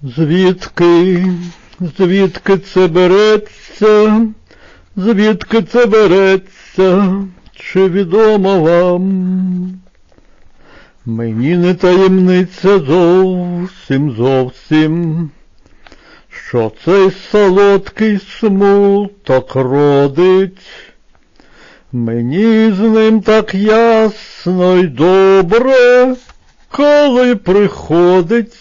Звідки це береться, звідки це береться, чи відомо вам? Мені не таємниця зовсім, що цей солодкий смуток родить. Мені з ним так ясно й добре, коли приходить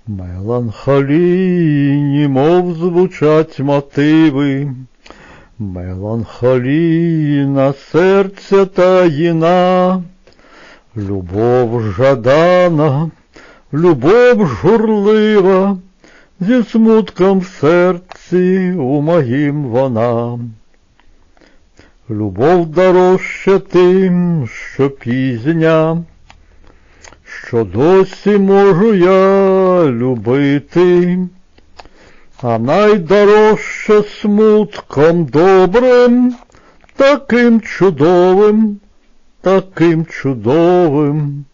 меланхолійні, мов звучать мотиви, меланхолійна серця таїна, любов жадана, любов журлива, зі смутком в серці у моїм вона. Любов дорожча тим, що пізня, що досі можу я любити, а найдорожча смутком добрим, таким чудовим,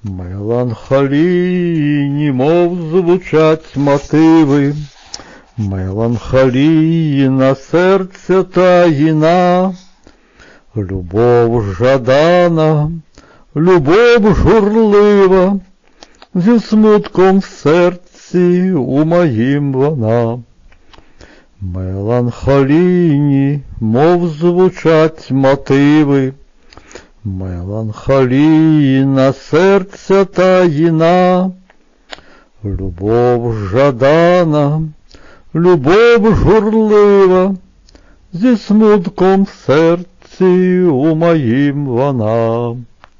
меланхолійні, мов звучать мотиви, меланхолійна серця таїна, любов жадана, любов журлива, зі смутком в серці у моїм вона. Меланхолійні, мов звучать мотиви, меланхолійна серця таїна, любов жадана, любов журлива, зі смутком в серці у моїм вона.